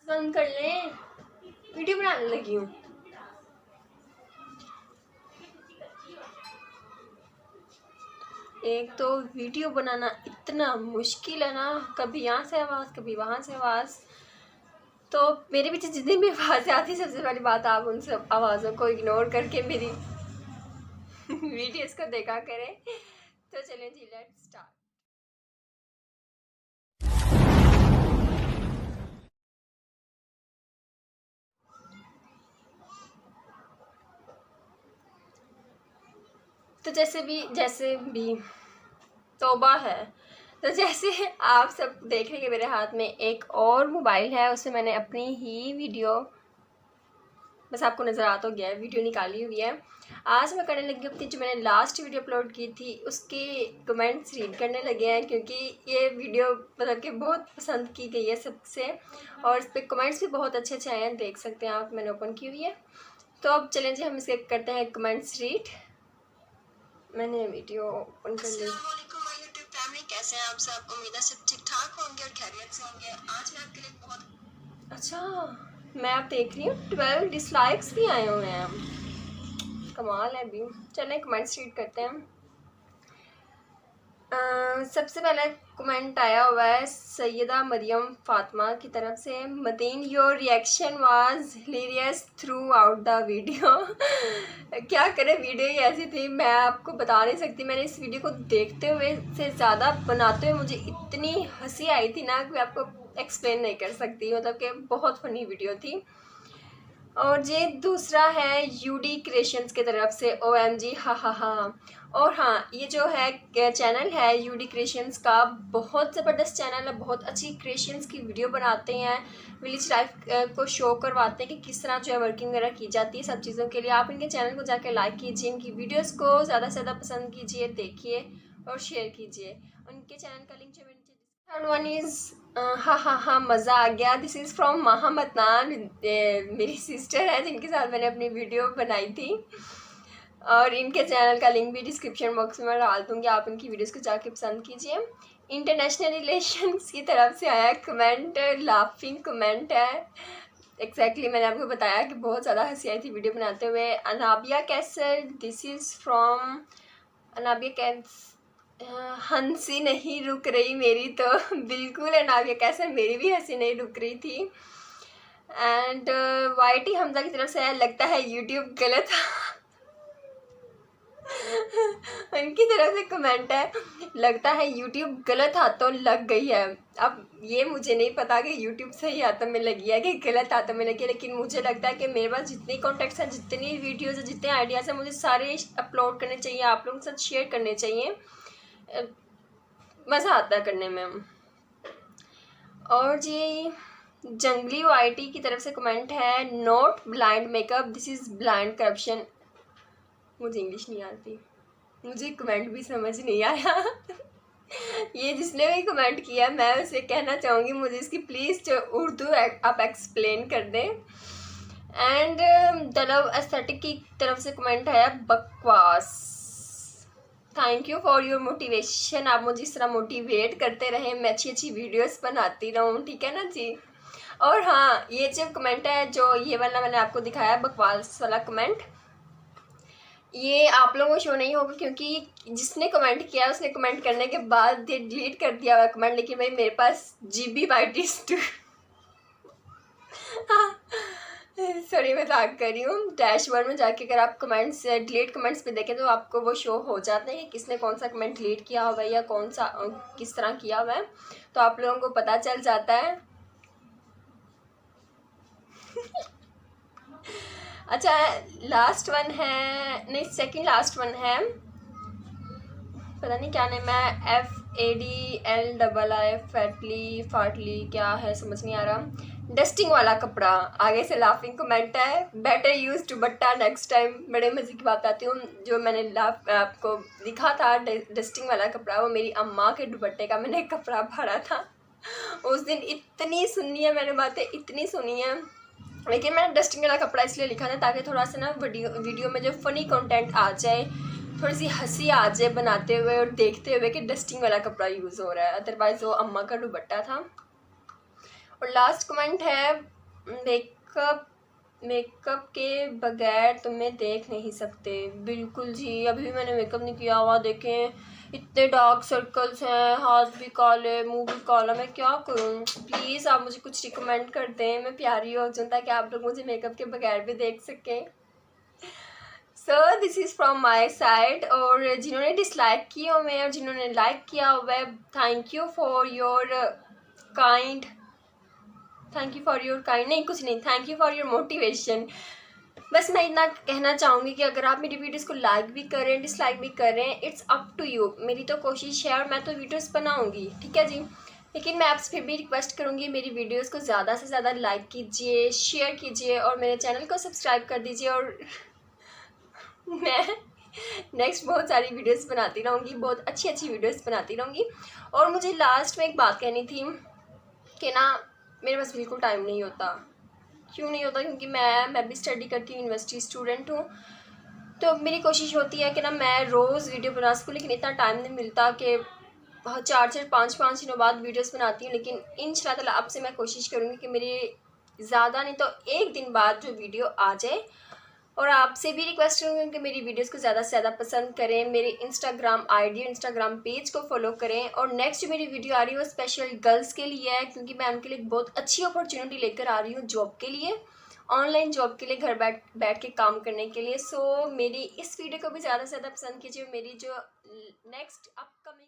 बंद कर लें, वीडियो बनाने लगी हूँ। एक तो वीडियो बनाना इतना मुश्किल है ना, कभी यहाँ से आवाज़ कभी वहाँ से आवाज़। तो मेरे पीछे जितनी भी आवाज़ें आती, सबसे पहली बात आप उन सब आवाज़ों को इग्नोर करके मेरी वीडियोस को देखा करें। तो चलें जी, लेट्स स्टार्ट। तो जैसे भी तौबा है। तो जैसे आप सब देख रहे हैं मेरे हाथ में एक और मोबाइल है, उसमें मैंने अपनी ही वीडियो, बस आपको नज़र आ तो गया है, वीडियो निकाली हुई है। आज मैं करने लगी अपनी जो मैंने लास्ट वीडियो अपलोड की थी उसके कमेंट्स रीड करने लगे हैं, क्योंकि ये वीडियो मतलब कि बहुत पसंद की गई है सबसे, और इस पर कमेंट्स भी बहुत अच्छे अच्छे आए हैं, देख सकते हैं आप, मैंने ओपन की हुई है। तो अब चलें जी, हम इसके करते हैं कमेंट्स रीड। मैंने वीडियो ओपन कर ली। कैसे हैं आप सब? उम्मीद है सब ठीक ठाक होंगे और खैरियत से होंगे। आज मैं आपके लिए बहुत अच्छा, मैं आप देख रही हूँ 12 डिसलाइक्स भी आए हुए हैं, कमाल है भी। चलें कमेंट्स रीड करते हैं। सबसे पहले कमेंट आया हुआ है सैयदा मरियम फातिमा की तरफ से। Mateen, your reaction was hilarious throughout the video. क्या करें, वीडियो ही ऐसी थी, मैं आपको बता नहीं सकती। मैंने इस वीडियो को देखते हुए से ज़्यादा बनाते हुए मुझे इतनी हंसी आई थी ना कि मैं आपको एक्सप्लेन नहीं कर सकती, मतलब कि बहुत फनी वीडियो थी। और ये दूसरा है यूडी क्रिएशंस की तरफ से, OMG हा हा हा। और हाँ, ये जो है चैनल है यूडी क्रिएशंस का, बहुत ज़बरदस्त चैनल है, बहुत अच्छी क्रिएशंस की वीडियो बनाते हैं, विलेज लाइफ को शो करवाते हैं कि किस तरह जो है वर्किंग वगैरह की जाती है सब चीज़ों के लिए। आप इनके चैनल को जाकर लाइक कीजिए, इनकी वीडियोज़ को ज़्यादा से ज़्यादा पसंद कीजिए, देखिए और शेयर कीजिए। उनके चैनल का लिंक जो मैंने, थर्ड वन इज़ हाँ हाँ हाँ मज़ा आ गया। दिस इज़ फ्रॉम महामतनान, मेरी सिस्टर है जिनके साथ मैंने अपनी वीडियो बनाई थी, और इनके चैनल का लिंक भी डिस्क्रिप्शन बॉक्स में मैं डाल दूँगी, आप इनकी वीडियोस को जाके पसंद कीजिए। इंटरनेशनल रिलेशंस की तरफ से आया कमेंट, लाफिंग कमेंट है। एग्जैक्टली मैंने आपको बताया कि बहुत ज़्यादा हंसी आई थी वीडियो बनाते हुए। अनाबिया कैसर, दिस इज़ फ्रॉम अनाबिया कैस, हंसी नहीं रुक रही मेरी, तो बिल्कुल अनाबिया कैसे, मेरी भी हंसी नहीं रुक रही थी। एंड YT हमजा की तरफ से है, लगता है यूट्यूब गलत उनकी तरफ से कमेंट है, लगता है यूट्यूब गलत हाथों लग गई है। अब ये मुझे नहीं पता कि यूट्यूब सही हाथों में लगी है कि गलत हाथों में लगी है, लेकिन मुझे लगता है कि मेरे पास जितनी कॉन्टेक्ट्स हैं, जितनी वीडियोज़ हैं, जितने आइडियाज़ हैं, मुझे सारे अपलोड करने चाहिए, आप लोगों के साथ शेयर करने चाहिए, मज़ा आता है करने में। और जी जंगली YT की तरफ से कमेंट है, not blind makeup, this is blind corruption. मुझे इंग्लिश नहीं आती, मुझे कमेंट भी समझ नहीं आया। ये जिसने भी कमेंट किया, मैं उसे कहना चाहूँगी मुझे इसकी प्लीज़ उर्दू आप एक्सप्लेन कर दें। एंड दलव एस्थेटिक की तरफ से कमेंट है, बकवास, thank you for your motivation, आप मुझे इस तरह मोटिवेट करते रहें, मैं अच्छी अच्छी वीडियोस बनाती रहूँ, ठीक है ना जी। और हाँ, ये जो कमेंट है, जो ये वाला मैंने आपको दिखाया बकवास वाला कमेंट, ये आप लोगों को शो नहीं होगा क्योंकि जिसने कमेंट किया उसने कमेंट करने के बाद डिलीट कर दिया हुआ कमेंट, लेकिन भाई मेरे पास GB बाइटिस सॉरी मजाक कर रही हूँ। डैशबोर्ड में जाके अगर आप कमेंट्स डिलीट कमेंट्स पे देखें तो आपको वो शो हो जाते हैं कि किसने कौन सा कमेंट डिलीट किया हुआ है या कौन सा किस तरह किया हुआ है, तो आप लोगों को पता चल जाता है। अच्छा, लास्ट वन है, नहीं सेकंड लास्ट वन है, पता नहीं क्या नाम है, FADLII फैटली फाटली, क्या है समझ नहीं आ रहा। डस्टिंग वाला कपड़ा, आगे से लाफिंग कमेंट है, बेटर यूज दुपट्टा नेक्स्ट टाइम। बड़े मज़े की बात आती हूँ, जो मैंने आपको दिखा था डस्टिंग वाला कपड़ा, वो मेरी अम्मा के दुपट्टे का मैंने कपड़ा भरा था। उस दिन इतनी सुनी है मैंने बातें, इतनी सुनी है, लेकिन मैंने डस्टिंग वाला कपड़ा इसलिए लिखा था ताकि थोड़ा सा ना वीडियो में जो फ़नी कंटेंट आ जाए, थोड़ी सी हंसी आ जाए बनाते हुए और देखते हुए कि डस्टिंग वाला कपड़ा यूज़ हो रहा है, अदरवाइज़ वो अम्मा का दुपट्टा था। और लास्ट कमेंट है, मेकअप मेकअप के बगैर तुम्हें देख नहीं सकते। बिल्कुल जी, अभी भी मैंने मेकअप नहीं किया हुआ, देखें इतने डार्क सर्कल्स हैं, हाथ भी काले, मुंह भी काला, मैं क्या करूं? प्लीज़ आप मुझे कुछ रिकमेंड कर दें, मैं प्यारी हो जाऊँ ताकि आप लोग मुझे मेकअप के बगैर भी देख सकें। So this is from my side. और जिन्होंने डिसलाइक किया हुआ है और जिन्होंने लाइक किया हुआ है, thank you for your kind नहीं, कुछ नहीं, thank you for your motivation. बस मैं इतना कहना चाहूँगी कि अगर आप मेरी वीडियोस को लाइक भी करें, डिसलाइक भी करें, इट्स अप टू यू। मेरी तो कोशिश है और मैं तो वीडियोस बनाऊँगी, ठीक है जी। लेकिन मैं आपसे फिर भी रिक्वेस्ट करूँगी, मेरी वीडियोस को ज़्यादा से ज़्यादा लाइक कीजिए, शेयर कीजिए और मेरे चैनल को सब्सक्राइब कर दीजिए। और मैं नेक्स्ट बहुत सारी वीडियोस बनाती रहूँगी, बहुत अच्छी अच्छी वीडियोस बनाती रहूँगी। और मुझे लास्ट में एक बात कहनी थी कि ना, मेरे पास बिल्कुल टाइम नहीं होता। क्यों नहीं होता? क्योंकि मैं भी स्टडी करती हूँ, यूनिवर्सिटी स्टूडेंट हूँ। तो मेरी कोशिश होती है कि ना मैं रोज़ वीडियो बना सकूँ, लेकिन इतना टाइम नहीं मिलता कि 4-5 दिनों बाद वीडियोस बनाती हूँ। लेकिन इंशाल्लाह ताला अब से मैं कोशिश करूँगी कि मेरी ज़्यादा नहीं तो 1 दिन बाद जो वीडियो आ जाए। और आपसे भी रिक्वेस्ट करूँगी कि मेरी वीडियोस को ज़्यादा से ज़्यादा पसंद करें, मेरे इंस्टाग्राम आईडी और इंस्टाग्राम पेज को फॉलो करें। और नेक्स्ट जो मेरी वीडियो आ रही है वो स्पेशल गर्ल्स के लिए है, क्योंकि मैं उनके लिए बहुत अच्छी अपॉर्चुनिटी लेकर आ रही हूँ जॉब के लिए, ऑनलाइन जॉब के लिए, घर बैठ के काम करने के लिए। सो मेरी इस वीडियो को भी ज़्यादा से ज़्यादा पसंद कीजिए। मेरी जो नेक्स्ट अपकमिंग